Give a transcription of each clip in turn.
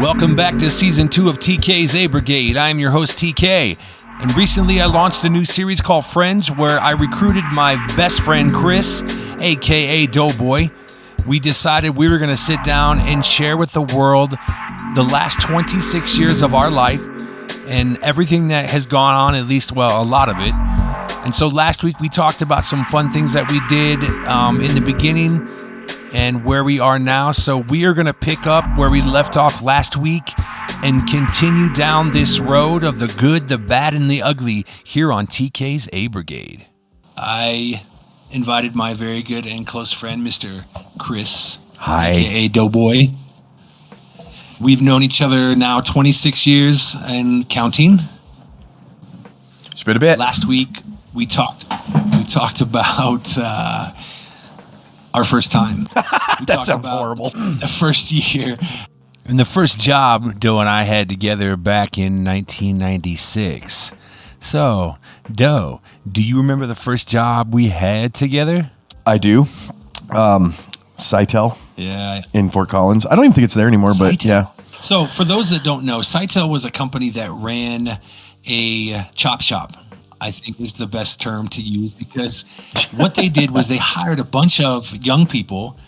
Welcome back to Season 2 of TK's A Brigade. I am your host, TK. And recently I launched a new series called Friends, where I recruited my best friend, Chris, a.k.a. Doughboy. We decided we were going to sit down and share with the world the last 26 years of our life and everything that has gone on, at least, well, a lot of it. And so last week we talked about some fun things that we did in the beginning and where we are now. So we are going to pick up where we left off last week and continue down this road of the good, the bad, and the ugly here on TK's A Brigade. I invited my very good and close friend, Mr. Chris, Hi. a.k.a. Doughboy. We've known each other now 26 years and counting. It's been a bit. Last week we talked about our first time. That sounds horrible. The first year. And the first job Doe and I had together back in 1996. So, Doe, do you remember the first job we had together? I do. Sitel. Yeah. In Fort Collins. I don't even think it's there anymore, but Sitel. yeah. So, for those that don't know, Sitel was a company that ran a chop shop, I think is the best term to use, because what they did was they hired a bunch of young people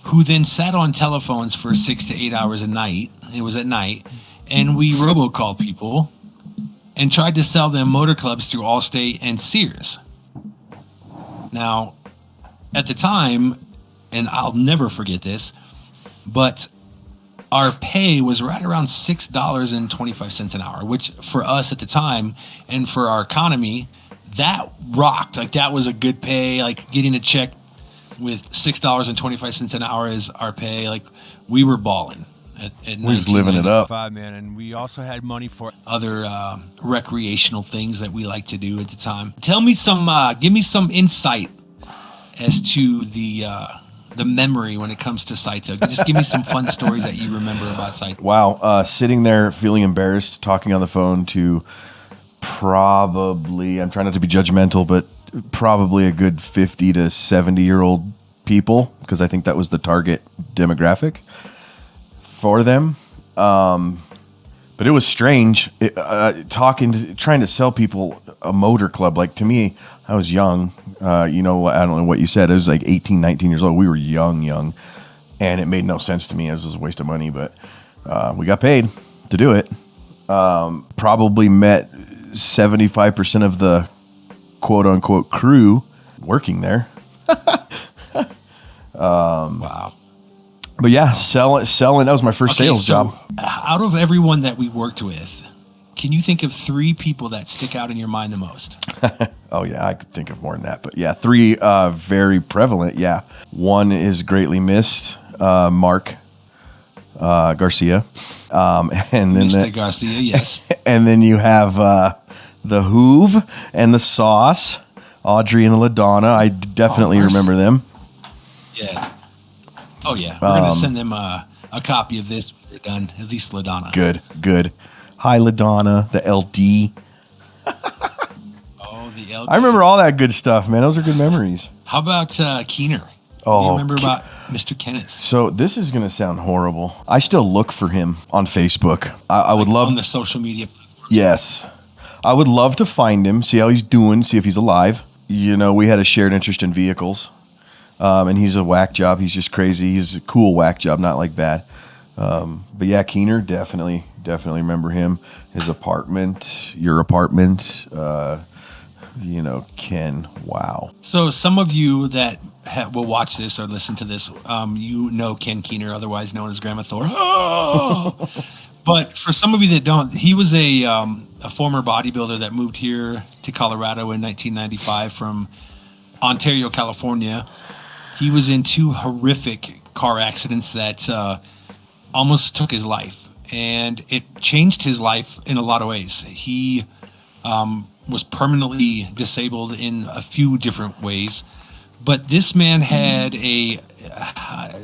who then sat on telephones for 6 to 8 hours a night. It was at night. And we robocalled people and tried to sell them motor clubs through Allstate and Sears. Now, at the time, and I'll never forget this, but our pay was right around $6.25 an hour, which for us at the time and for our economy, that rocked. Like, that was a good pay. Like, getting a check with $6.25 an hour is our pay. Like, we were balling. We're just living it up. Man, and we also had money for other recreational things that we like to do at the time. Give me some insight as to the memory when it comes to Sitel. Just give me some fun stories that you remember about Sitel. Wow. Sitting there feeling embarrassed, talking on the phone to probably, I'm trying not to be judgmental, but probably a good 50 to 70-year-old people, because I think that was the target demographic for them. But it was strange trying to sell people a motor club. Like, to me, I was young. I don't know what you said. It was like 18, 19 years old. We were young. And it made no sense to me. It was a waste of money, but we got paid to do it. Probably met 75% of the quote-unquote crew working there. Wow. But yeah, selling, that was my first sales job. Out of everyone that we worked with, can you think of 3 people that stick out in your mind the most? Oh, yeah, I could think of more than that. But yeah, 3 very prevalent, yeah. One is greatly missed, Mark Garcia. And then Mr. Garcia, yes. And then you have the Hoove and the Sauce, Audrey and LaDonna. I definitely remember them. Yeah. Oh, yeah. We're going to send them a copy of this when we're done, at least LaDonna. Good. Hi, LaDonna, the LD. Oh, the LD. I remember all that good stuff, man. Those are good memories. How about Keener? Oh, you remember about Mr. Kenneth? So this is going to sound horrible. I still look for him on Facebook. I would love... On the social media platforms? Yes. I would love to find him, see how he's doing, see if he's alive. We had a shared interest in vehicles. And he's a whack job. He's just crazy. He's a cool whack job, not like bad. But yeah, Keener, definitely remember him. His apartment, your apartment, Ken, wow. So some of you that will watch this or listen to this, Ken Keener, otherwise known as Grandma Thor. Oh! But for some of you that don't, he was a former bodybuilder that moved here to Colorado in 1995 from Ontario, California. He was in 2 horrific car accidents that almost took his life, and it changed his life in a lot of ways. He was permanently disabled in a few different ways, but this man had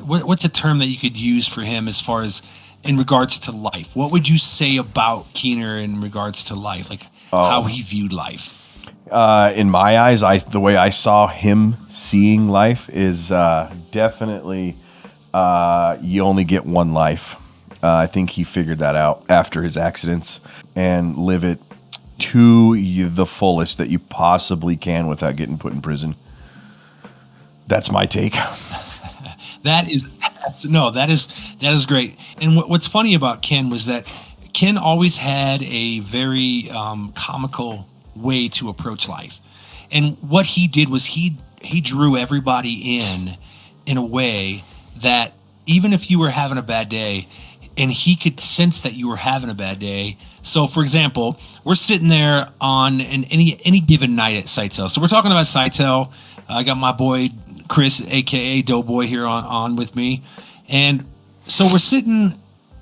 what's a term that you could use for him as far as in regards to life? What would you say about Keener in regards to life, like how he viewed life? In my eyes, the way I saw him seeing life is definitely you only get one life. I think he figured that out after his accidents and live it to the fullest that you possibly can without getting put in prison. That's my take. That is that is great. And what's funny about Ken was that Ken always had a very comical way to approach life. And what he did was he drew everybody in a way that even if you were having a bad day, and he could sense that you were having a bad day. So, for example, we're sitting there on any given night at Sightsail. So we're talking about Sightsail. I got my boy Chris, aka Doughboy, here on with me, and so we're sitting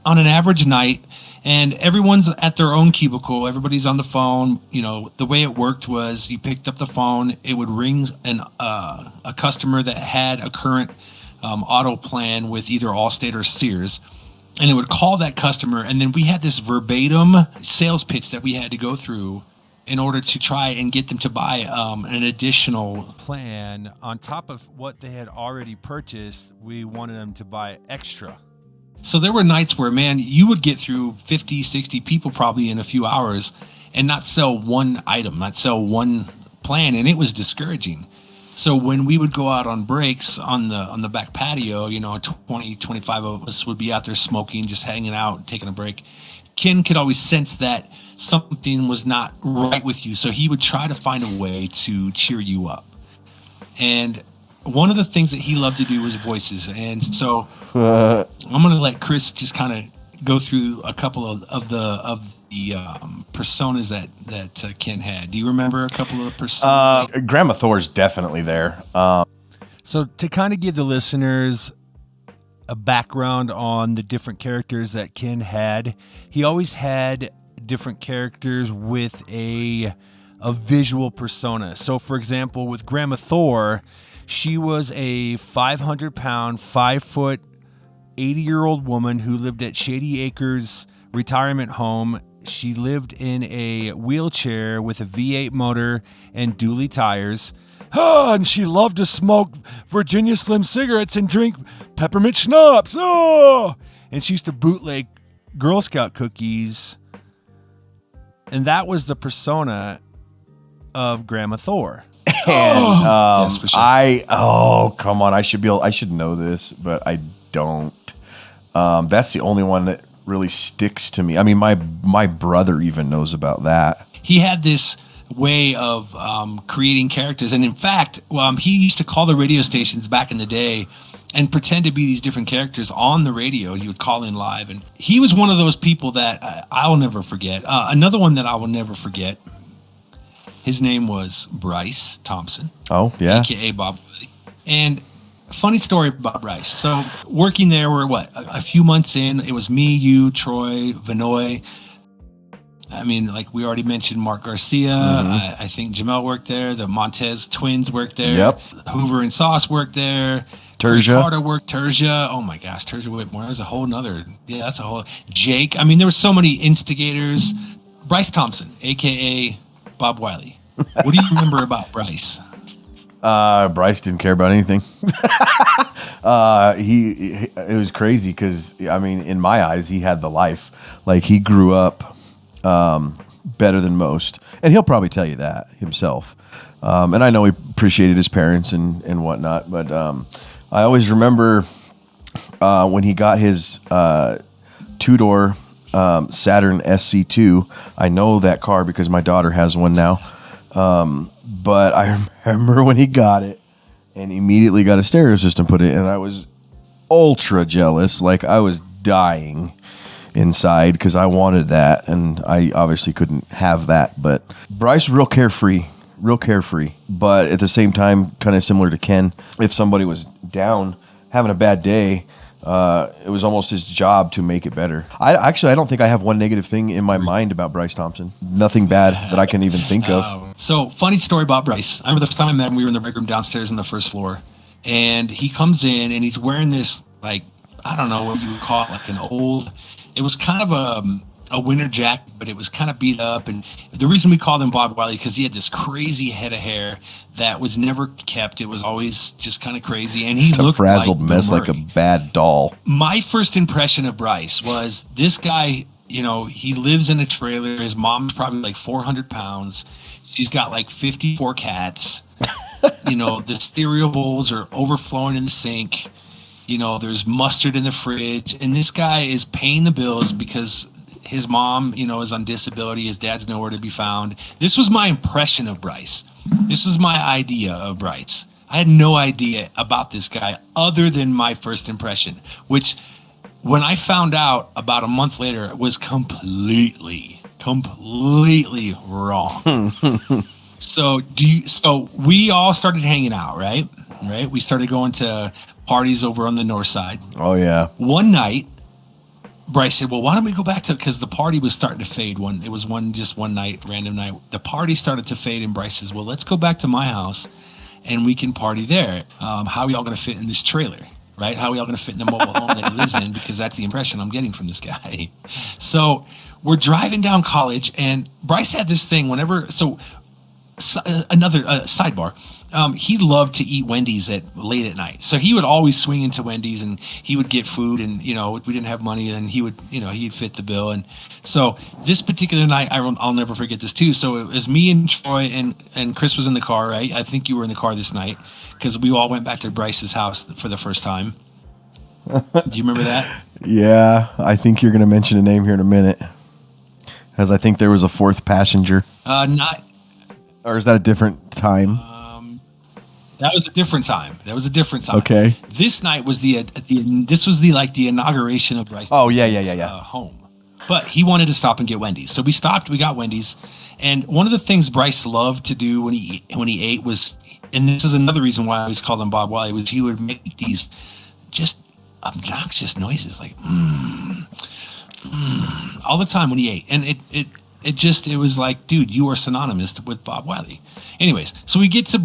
on an average night, and everyone's at their own cubicle. Everybody's on the phone. You know, the way it worked was you picked up the phone, it would ring a customer that had a current auto plan with either Allstate or Sears. And it would call that customer, and then we had this verbatim sales pitch that we had to go through in order to try and get them to buy an additional plan on top of what they had already purchased. We wanted them to buy extra. So there were nights where, man, you would get through 50, 60 people probably in a few hours and not sell one item, not sell one plan, and it was discouraging. So when we would go out on breaks on the back patio, 20, 25 of us would be out there smoking, just hanging out, taking a break. Ken could always sense that something was not right with you. So he would try to find a way to cheer you up. And one of the things that he loved to do was voices. And so I'm going to let Chris just kind of go through a couple of the personas that Ken had. Do you remember a couple of personas? Grandma Thor's definitely there. So to kind of give the listeners a background on the different characters that Ken had, he always had different characters with a visual persona. So for example, with Grandma Thor, she was a 500-pound, 5-foot, 80-year-old woman who lived at Shady Acres retirement home. She lived in a wheelchair with a V8 motor and dually tires. And she loved to smoke Virginia Slim cigarettes and drink peppermint schnapps. And she used to bootleg Girl Scout cookies. And that was the persona of Grandma Thor. And yes, for sure. Come on, I should know this, but I don't. That's the only one that really sticks to me. I mean, my brother even knows about that. He had this way of creating characters, and in fact, he used to call the radio stations back in the day and pretend to be these different characters on the radio. He would call in live, and he was one of those people that I'll never forget. Another one that I will never forget. His name was Bryce Thompson. Oh, yeah. AKA Bob Wiley. And funny story about Bryce. So working there, we're a few months in. It was me, you, Troy, Vinoy. I mean, like we already mentioned, Mark Garcia. Mm-hmm. I think Jamel worked there. The Montez twins worked there. Yep. Hoover and Sauce worked there. Terja. Carter worked. Terja. Oh my gosh, Terja Whitmore. There's a whole nother. Yeah, that's a whole. Jake. I mean, there were so many instigators. Bryce Thompson, AKA Bob Wiley. What do you remember about Bryce? Bryce didn't care about anything. It was crazy because, I mean, in my eyes, he had the life. Like, he grew up better than most. And he'll probably tell you that himself. And I know he appreciated his parents and whatnot. But I always remember when he got his two-door Saturn SC2. I know that car because my daughter has one now. But I remember when he got it and immediately got a stereo system put in, and I was ultra jealous. Like, I was dying inside because I wanted that, and I obviously couldn't have that. But Bryce, real carefree, but at the same time, kind of similar to Ken. If somebody was down, having a bad day, it was almost his job to make it better. I don't think I have one negative thing in my mind about Bryce Thompson. Nothing bad that I can even think of. So, funny story about Bryce. I remember the first time I met him, we were in the break room downstairs on the first floor. And he comes in, and he's wearing this, like, I don't know what you would call it, like an old... It was kind of a winter jacket, but it was kind of beat up. And the reason we called him Bob Wiley, because he had this crazy head of hair that was never kept. It was always just kind of crazy. And he Just a looked frazzled like mess, Bill like a Murray. bad doll. My first impression of Bryce was this guy, he lives in a trailer. His mom's probably like 400 pounds. She's got like 54 cats. The cereal bowls are overflowing in the sink. There's mustard in the fridge. And this guy is paying the bills because his mom, is on disability. His dad's nowhere to be found. This was my impression of Bryce. This was my idea of Bryce. I had no idea about this guy other than my first impression, which when I found out about a month later was completely wrong. So we all started hanging out, right? Right. We started going to parties over on the north side. Oh, yeah. One night, Bryce said, well, why don't we go back to, because the party was starting to fade. It was one night, random night. The party started to fade, and Bryce says, well, let's go back to my house and we can party there. How are y'all going to fit in this trailer? Right? How are y'all going to fit in the mobile home that he lives in? Because that's the impression I'm getting from this guy. So we're driving down College, and Bryce had this thing another sidebar. He loved to eat Wendy's late at night. So he would always swing into Wendy's and he would get food, and, if we didn't have money, then he would, he'd fit the bill. And so this particular night, I'll never forget this too. So it was me and Troy and Chris was in the car, right? I think you were in the car this night because we all went back to Bryce's house for the first time. Do you remember that? Yeah, I think you're going to mention a name here in a minute. As I think there was a fourth passenger. Not. Or is that a different time? That was a different time. Okay. This night was the inauguration of Bryce. Oh, yeah. Home. But he wanted to stop and get Wendy's. So we stopped, we got Wendy's. And one of the things Bryce loved to do when he ate was, and this is another reason why I always called him Bob Wiley, was he would make these just obnoxious noises like all the time when he ate. And it was like, dude, you are synonymous with Bob Wiley. Anyways, so we get to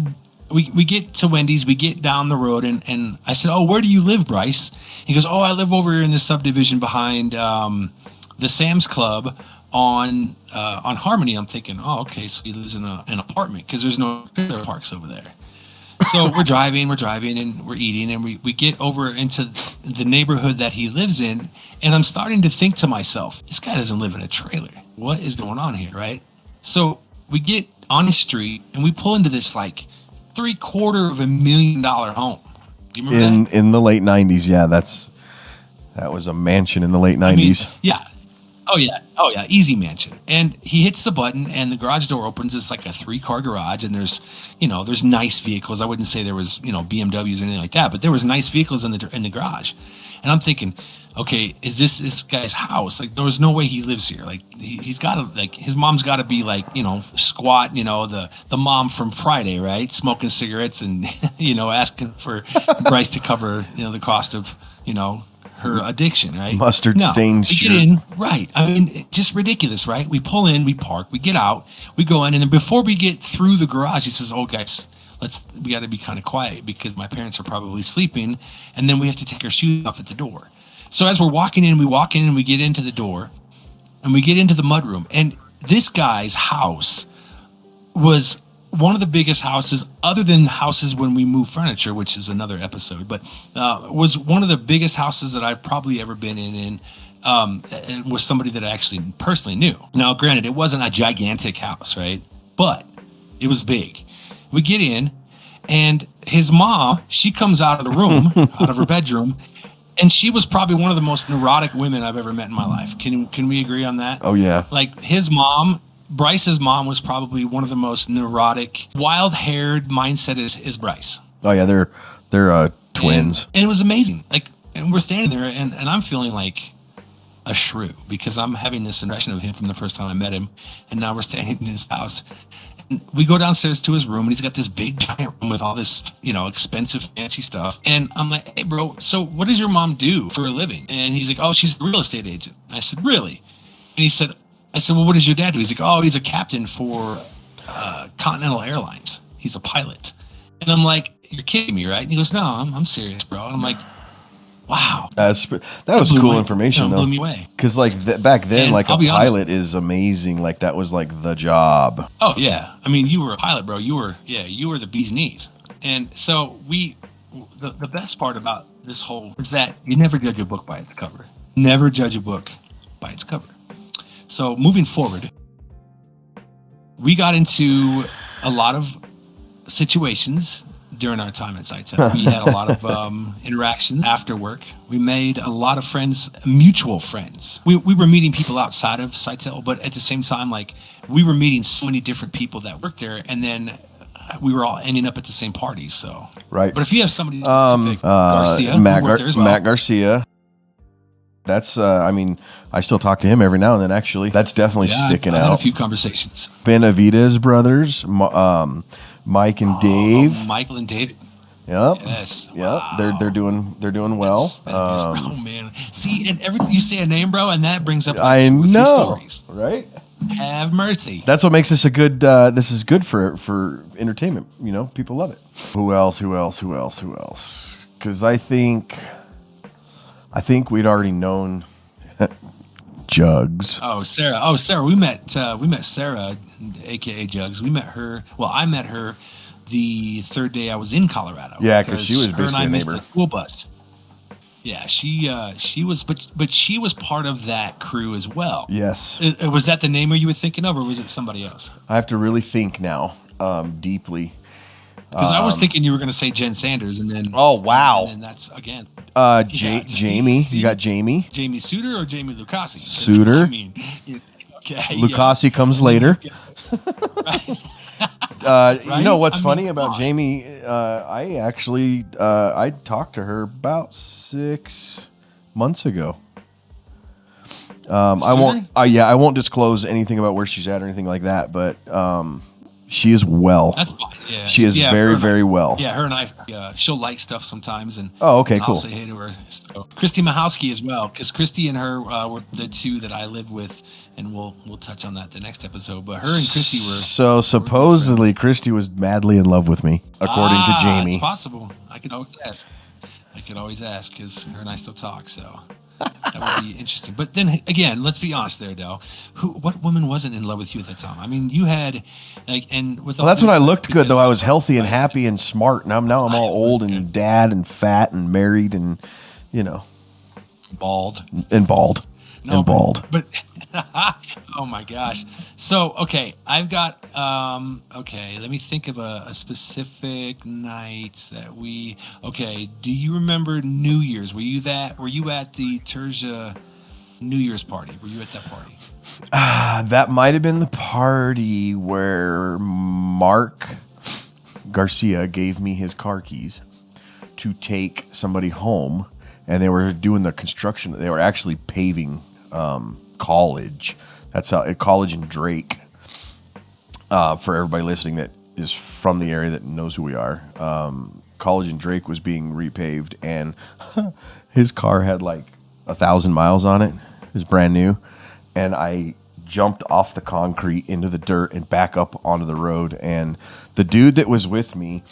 Wendy's, we get down the road, and I said, oh, where do you live, Bryce? He goes, oh, I live over in this subdivision behind the Sam's Club on Harmony. I'm thinking, oh, okay, so he lives in an apartment because there's no trailer parks over there. So we're driving, and we're eating, and we get over into the neighborhood that he lives in, and I'm starting to think to myself, this guy doesn't live in a trailer. What is going on here, right? So we get on the street, and we pull into this like $750,000 home. Do you remember that? In the late 90s, yeah, that was a mansion in the late 90s. Yeah. Oh yeah, easy mansion. And he hits the button, and the garage door opens. It's like a 3-car garage, and there's nice vehicles. I wouldn't say there was BMWs or anything like that, but there was nice vehicles in the garage. And I'm thinking, okay, is this guy's house? Like, there was no way he lives here. Like, he's got to, like, his mom's got to be like, squat, the mom from Friday, right? Smoking cigarettes and, asking for Bryce to cover, the cost of, her addiction, right? Mustard stained shirt. We get in, right. I mean, just ridiculous, right? We pull in, we park, we get out, we go in, and then before we get through the garage, he says, oh, guys, we got to be kind of quiet because my parents are probably sleeping, and then we have to take our shoes off at the door. So as we're walking in, and we get into the door, and we get into the mudroom, and this guy's house was one of the biggest houses, other than houses when we move furniture, which is another episode, but was one of the biggest houses that I've probably ever been in, and was somebody that I actually personally knew. Now, granted, it wasn't a gigantic house, right? But it was big. We get in, and his mom, she comes out of the room, out of her bedroom, and she was probably one of the most neurotic women I've ever met in my life. Can we agree on that? Oh, yeah. Like, Bryce's mom was probably one of the most neurotic, wild-haired mindset is Bryce. Oh yeah, they're twins. And it was amazing. Like, and we're standing there, and I'm feeling like a shrew because I'm having this impression of him from the first time I met him, and now we're standing in his house. And we go downstairs to his room, and he's got this big giant room with all this, expensive, fancy stuff. And I'm like, hey, bro, so what does your mom do for a living? And he's like, oh, she's a real estate agent. And I said, really? And I said, well, what does your dad do? He's like, oh, he's a captain for Continental Airlines. He's a pilot. And I'm like, you're kidding me, right? And he goes, no, I'm serious, bro. And I'm like, Wow. That was cool information blew though. me away. Because like back then, And like a I'll be honest- pilot is amazing. Like that was like the job. Oh yeah, I mean, you were a pilot, bro. You were the bee's knees. And so the best part about this whole is that you never judge a book by its cover. Never judge a book by its cover. So moving forward, we got into a lot of situations during our time at Sightsetter. We had a lot of interactions after work. We made a lot of friends, mutual friends. We were meeting people outside of Sightsetter, but at the same time, like we were meeting so many different people that worked there, and then we were all ending up at the same parties. So Right. But if you have somebody specific, Garcia, Matt, who worked there as well. Matt Garcia. That's I mean, I still talk to him every now and then. Actually, that's definitely sticking I had a out. few conversations. Benavidez brothers, Mike and Dave. Michael and David. Yep. Yes. Yep. Wow. They're doing well. Oh man. See, and everything you say a name, bro, and that brings up like I 2 or 3 know, stories. right? Have mercy. That's what makes this a good. This is good for entertainment. You know, people love it. Who else? Because I think we'd already known Jugs. Oh, Sarah. We met Sarah, aka Jugs. We met her. Well, I met her the third day I was in Colorado. Yeah, because she was her and basically I a missed neighbor. the school bus. Yeah, she was, but she was part of that crew as well. Yes, Was that the name you were thinking of, or was it somebody else? I have to really think now, deeply. Because I was thinking you were going to say Jen Sanders, and then Oh, wow. and then that's again Jamie. You got Jamie. Jamie Suter or Jamie Lucasi? Suter. I mean, okay, Lucasi comes later. You know what's I mean, funny about come on. Jamie? I actually I talked to her about 6 months ago. I won't. I won't disclose anything about where she's at or anything like that. But she is well. That's fine. Yeah, She is very, very well. Yeah, her and I. She'll like stuff sometimes, and Oh, okay, and cool. I'll say hey to her. So, Christy Mahowski as well, because Christy and her were the two that I lived with, and we'll touch on that the next episode. But her and Christy were. So supposedly Christy was madly in love with me, according to Jamie. It's possible. I could always ask because her and I still talk. So. That would be interesting. But then again, let's be honest there, Dell. What woman wasn't in love with you at that time? I mean, you had with. Well, that's when I looked good, though. I was healthy and happy and smart, and now I'm all old and dad and fat and married and, bald. and bald. No, bald. But oh my gosh. So I've got let me think of a specific night that we. Okay, do you remember New Year's? Were you at the Terja New Year's party? Were you at that party? That might have been the party where Mark Garcia gave me his car keys to take somebody home, and they were doing the construction. They were actually paving college. That's how college in Drake. For everybody listening that is from the area that knows who we are, college in Drake was being repaved, and his car had like 1,000 miles on it. It was brand new, and I jumped off the concrete into the dirt and back up onto the road. And the dude that was with me,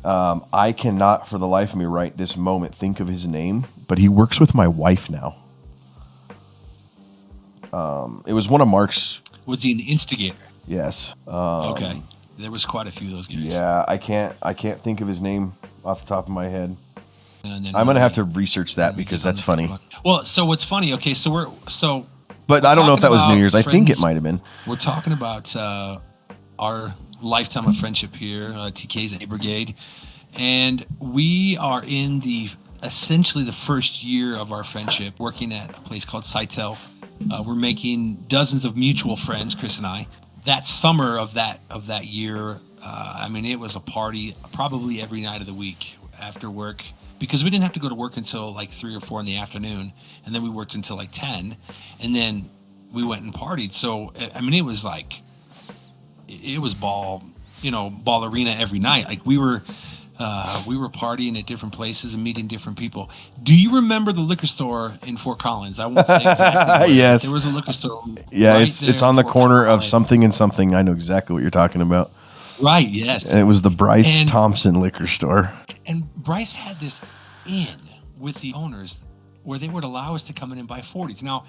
I cannot for the life of me right this moment think of his name, but he works with my wife now. It was one of Mark's. Was he an instigator? Yes. Okay. There was quite a few of those guys. Yeah, I can't think of his name off the top of my head. And then I'm gonna have to research that because that's funny. Well, so what's funny? Okay, But I don't know if that was New Year's. I think it friends. might have been. We're talking about our lifetime of friendship here, TK's A Brigade, and we are in essentially the first year of our friendship, working at a place called Sitel. We're making dozens of mutual friends, Chris and I. That summer of that year, I mean, it was a party probably every night of the week after work, because we didn't have to go to work until like 3 or 4 in the afternoon, and then we worked until like 10, and then we went and partied. So I mean, it was ball arena every night. Like we were partying at different places and meeting different people. Do you remember the liquor store in Fort Collins? I won't say exactly. Yes. There was a liquor store. Yeah, right it's there on in the Fort corner of Collins. something and something. I know exactly what you're talking about. Right, yes. And it was the Bryce And- Thompson liquor store. And Bryce had this inn with the owners where they would allow us to come in and buy 40s. Now,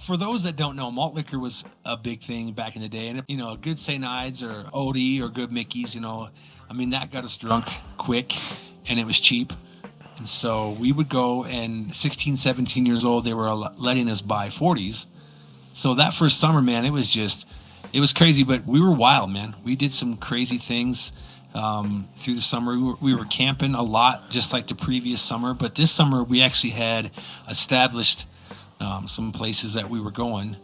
for those that don't know, malt liquor was a big thing back in the day. And, a good St. Ides or Odie or good Mickey's, I mean, that got us drunk quick and it was cheap. And so we would go, and 16, 17 years old, they were letting us buy 40s. So that first summer, man, it was crazy, but we were wild, man. We did some crazy things through the summer. We were camping a lot, just like the previous summer. But this summer, we actually had established some places that we were going.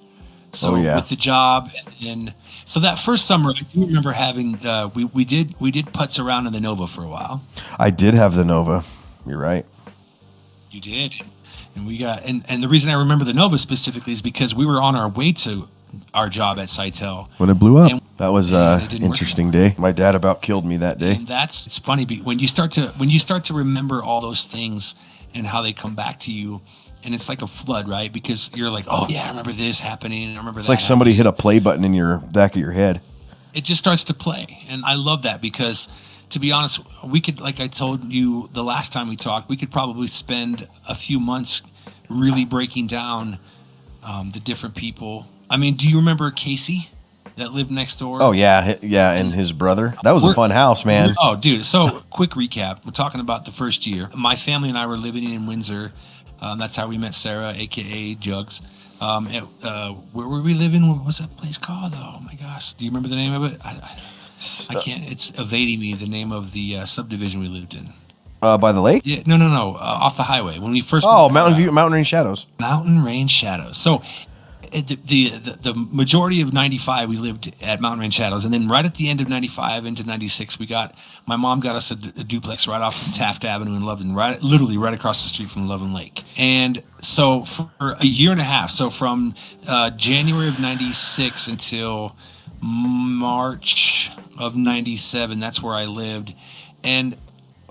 So with the job, and so that first summer, I do remember having we did putts around in the Nova for a while. I did have the Nova. You're right. You did, and we got and the reason I remember the Nova specifically is because we were on our way to our job at Sitel when it blew up. That was an interesting day. My dad about killed me that day. And it's funny when you start to remember all those things and how they come back to you. And it's like a flood, right? Because you're like, oh, yeah, I remember this happening. I remember that. It's like somebody hit a play button in your back of your head. It just starts to play. And I love that because, to be honest, we could, like I told you the last time we talked, we could probably spend a few months really breaking down the different people. I mean, do you remember Casey that lived next door? Oh, yeah. Yeah, and his brother. That was a fun house, man. Oh, dude. So, quick recap. We're talking about the first year. My family and I were living in Windsor. That's how we met Sarah, a.k.a. Jugs. Where were we living? What was that place called? Oh, my gosh. Do you remember the name of it? I can't. It's evading me, the name of the subdivision we lived in. By the lake? Yeah, no. Off the highway. When we first Mountain Range Shadows. Mountain Range Shadows. So the majority of 95, we lived at Mountain Range Shadows. And then right at the end of 95 into 96, my mom got us a duplex right off of Taft Avenue in Loveland, literally right across the street from Loveland Lake. And so for a year and a half, so from January of 96 until March of 97, that's where I lived. And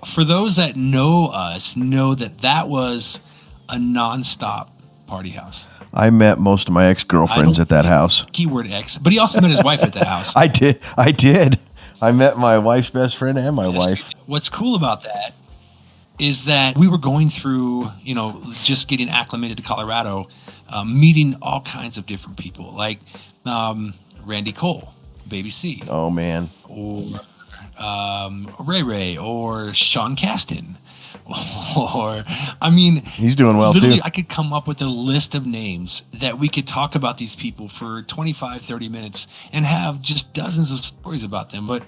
for those that know us, know that was a nonstop party house. I met most of my ex-girlfriends at that house. Keyword ex, but he also met his wife at that house. I did. I met my wife's best friend and my wife. What's cool about that is that we were going through, just getting acclimated to Colorado, meeting all kinds of different people, like Randy Cole, Baby C. Oh, man. Or Ray Ray, or Sean Caston. He's doing well too. I could come up with a list of names that we could talk about these people for 25, 30 minutes and have just dozens of stories about them. But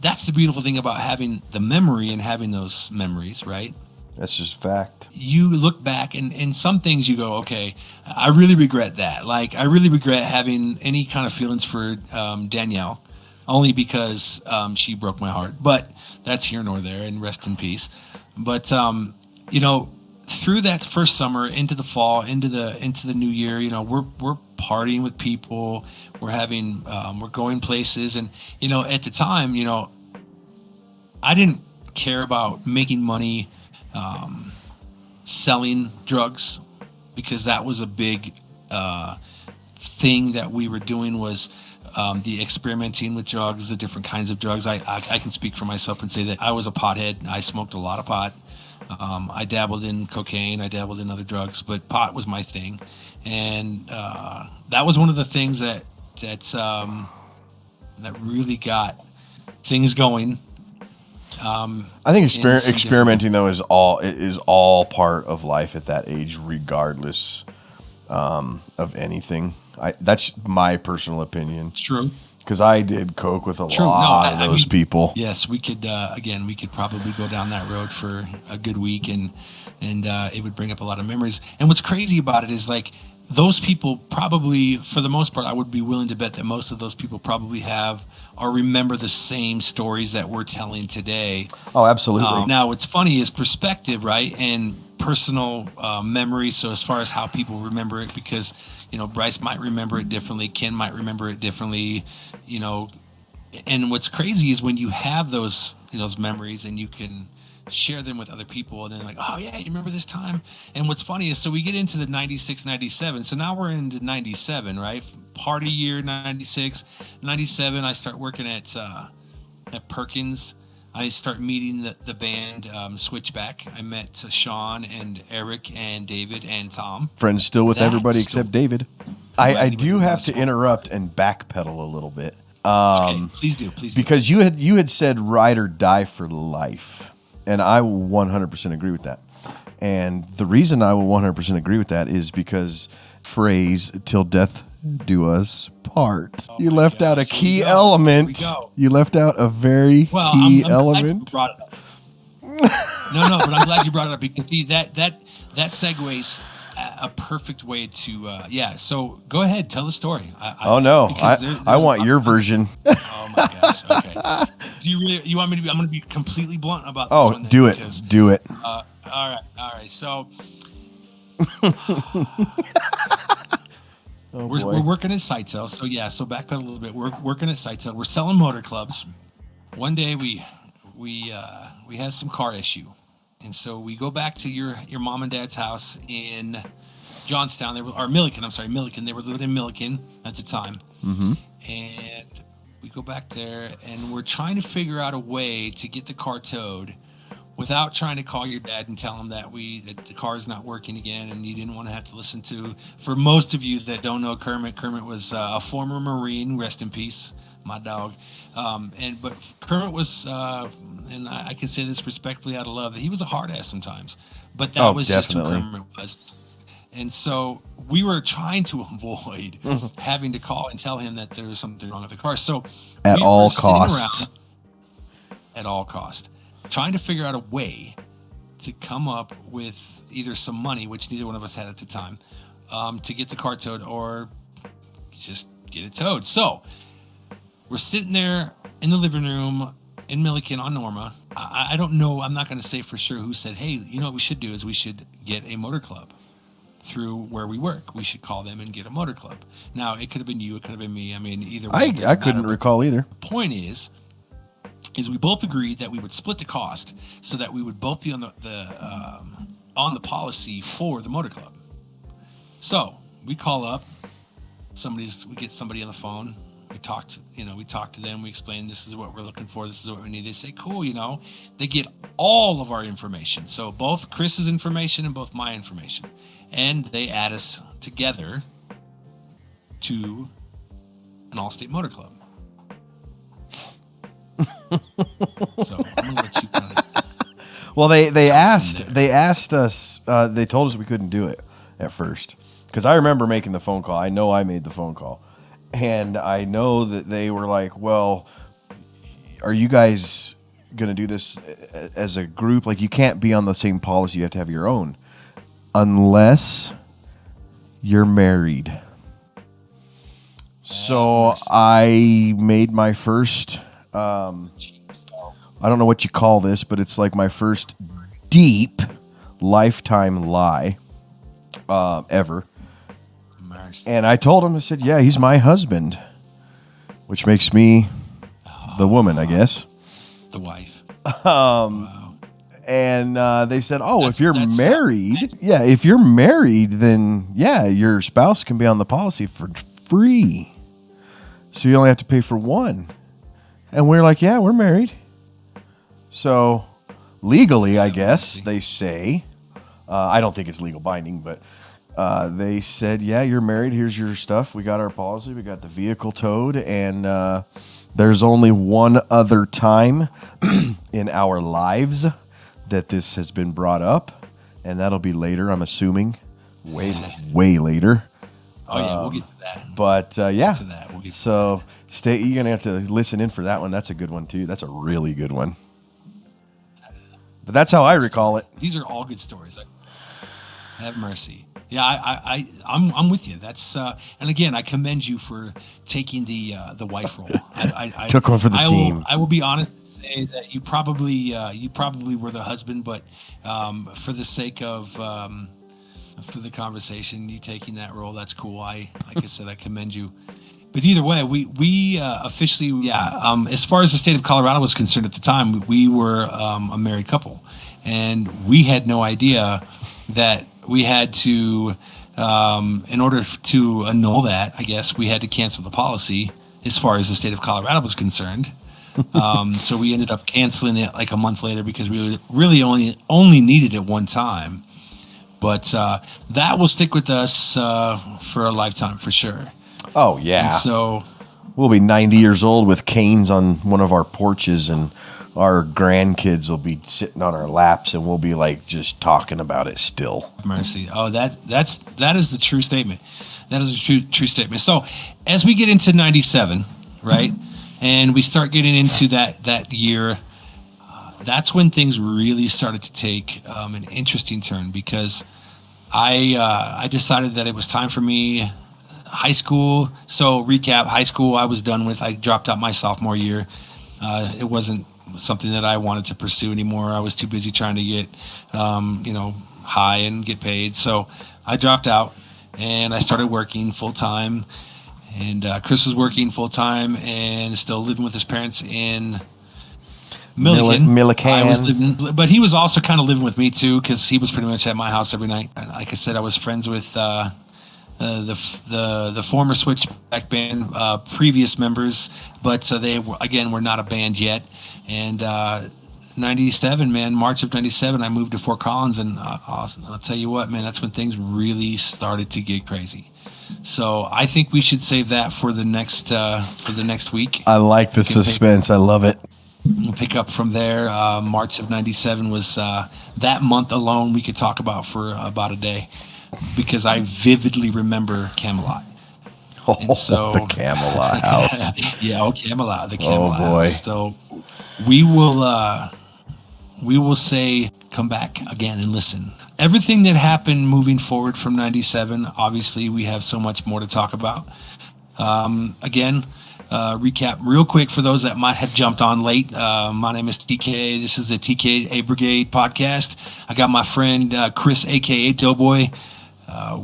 that's the beautiful thing about having the memory and having those memories, right? That's just fact. You look back and some things you go, okay, I really regret that. Like, I really regret having any kind of feelings for Danielle, only because she broke my heart. But that's here nor there, and rest in peace. But through that first summer into the fall, into the new year, we're partying with people, we're going places, and at the time, I didn't care about making money selling drugs, because that was a big thing that we were doing, was the experimenting with drugs, the different kinds of drugs. I can speak for myself and say that I was a pothead. I smoked a lot of pot. I dabbled in cocaine. I dabbled in other drugs, but pot was my thing. And that was one of the things that really got things going. I think experimenting though is all part of life at that age, regardless of anything. That's my personal opinion. It's true. Because I did coke with a lot of those people. Yes, we could probably go down that road for a good week, and it would bring up a lot of memories. And what's crazy about it is, like, those people probably, for the most part, I would be willing to bet that most of those people probably have or remember the same stories that we're telling today. Oh, absolutely. Now, what's funny is perspective, right? And personal memory. So as far as how people remember it, because, Bryce might remember it differently. Ken might remember it differently, and what's crazy is when you have those memories and you can share them with other people, and then like, oh yeah, you remember this time? And what's funny is, so we get into the 96, 97. So now we're into 97, right? Party year, 96, 97. I start working at Perkins. I start meeting the band Switchback. I met Sean and Eric and David and Tom. Friends still with That everybody story. except David. I'm glad I anybody do have wants to one. interrupt and backpedal a little bit. Okay, please do. Because you had said ride or die for life, and I will 100% agree with that. And the reason I will 100% agree with that is because phrase "till death do us part." Oh You my left out a gosh, here we key go. element. Here we go. You left out a very Well, key I'm glad you element. brought it up. No, but I'm glad you brought it up because see, that segues a perfect way to yeah. So go ahead, tell the story. Oh no, because I there's a want lot your of- version. Oh my gosh. Okay. Do you really? You want me to be? I'm going to be completely blunt about this Oh, one. Then, do it, because, do it. all right. So Oh, we're working at Sightsail. So yeah. So backpedal a little bit. We're working at Sightsail. We're selling motor clubs. One day we had some car issue, and so we go back to your mom and dad's house in Johnstown. They were or Milliken. I'm sorry, Milliken. They were living in Milliken at the time, and we go back there, and we're trying to figure out a way to get the car towed without trying to call your dad and tell him that the car is not working again, and you didn't want to have to listen to. For most of you that don't know Kermit was a former Marine. Rest in peace, my dog. But Kermit was, and I can say this respectfully out of love, that he was a hard ass sometimes. But that was definitely. just who Kermit was. And so we were trying to avoid having to call and tell him that there was something wrong with the car. So At we all were sitting costs. around at all cost, trying to figure out a way to come up with either some money, which neither one of us had at the time, to get the car towed or just get it towed. So we're sitting there in the living room in Milliken on Norma. I don't know. I'm not going to say for sure who said, hey, you know what we should do is we should get a motor club through where we work. We should call them and get a motor club. Now, it could have been you. It could have been me. I mean, either way. it doesn't I couldn't matter. recall either. The point is we both agreed that we would split the cost so that we would both be on the policy for the motor club. So we call up we get somebody on the phone. We talk to them. We explain this is what we're looking for. This is what we need. They say, cool. They get all of our information. So both Chris's information and both my information, and they add us together to an all-state motor club. So I'm gonna let you kind of. Well, they asked us. They told us we couldn't do it at first because I remember making the phone call. I know I made the phone call, and I know that they were like, "Well, are you guys going to do this as a group? Like, you can't be on the same policy. You have to have your own, unless you're married." So I made my first. I don't know what you call this, but it's like my first deep lifetime lie ever. Mercy. And I told him, I said, yeah, he's my husband, which makes me the woman, I guess. The wife. And they said, oh, if you're That's married, if you're married, then yeah, your spouse can be on the policy for free. So you only have to pay for one. And we're like, yeah, we're married. So legally, I guess they say, I don't think it's legal binding, but they said, yeah, you're married. Here's your stuff. We got our policy. We got the vehicle towed. And there's only one other time in our lives that this has been brought up. And that'll be later, I'm assuming. Way later. Oh, yeah, we'll get to that. But yeah. To that. We'll get to So you're going to have to listen in for that one. That's a good one, too. That's a really good one. But that's how I recall it. These are all good stories. Have mercy. Yeah, I'm with you. That's and again, I commend you for taking the wife role. I Took one for the team. I will be honest and say that you probably were the husband, but for the sake of for the conversation, you taking that role, that's cool. Like I said, I commend you. But either way, we officially, as far as the state of Colorado was concerned at the time, we were a married couple. And we had no idea that we had to, in order to annul that, I guess, we had to cancel the policy as far as the state of Colorado was concerned. So we ended up canceling it like a month later because we really only needed it one time. But that will stick with us for a lifetime for sure. Oh, And yeah. so, We'll be 90 years old with canes on one of our porches, and our grandkids will be sitting on our laps, and we'll be like just talking about it still. mercy. Oh, that is the true statement. That is a true statement. So, as we get into '97, right, and we start getting into that year, that's when things really started to take an interesting turn because I decided that it was time for me. High school. So recap: high school, I was done with. I dropped out my sophomore year. It wasn't something that I wanted to pursue anymore. I was too busy trying to get, high and get paid. So I dropped out and I started working full time. And Chris was working full time and still living with his parents in Milliken. I was living, but he was also kind of living with me too because he was pretty much at my house every night. And like I said, I was friends with the former Switchback band previous members, but they were not a band yet. And '97, man, March of '97, I moved to Fort Collins, and I'll tell you what, man, that's when things really started to get crazy. So I think we should save that for the next week. I like the suspense. I love it. We'll pick up from there. March of '97 was that month alone. We could talk about for about a day because I vividly remember Camelot. Oh, So the Camelot house. yeah, Camelot, the Camelot Oh, boy. house. So we will say come back again and listen. Everything that happened moving forward from '97, obviously we have so much more to talk about. Again, recap real quick for those that might have jumped on late. My name is TK. This is the TK Brigade podcast. I got my friend Chris, aka Doughboy.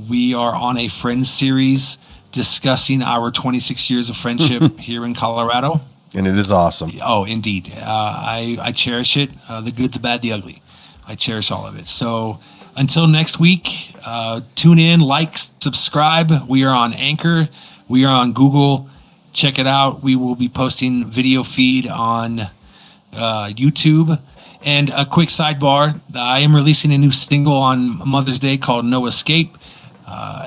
We are on a Friends series discussing our 26 years of friendship here in Colorado. And it is awesome. Oh, indeed. I cherish it. The good, the bad, the ugly. I cherish all of it. So until next week, tune in, like, subscribe. We are on Anchor. We are on Google. Check it out. We will be posting video feed on YouTube. And a quick sidebar, I am releasing a new single on Mother's Day called No Escape.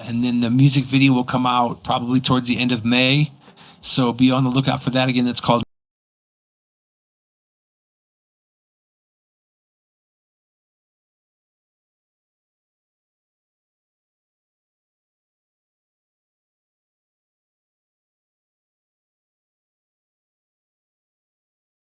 And then the music video will come out probably towards the end of May. So be on the lookout for that. Again, that's called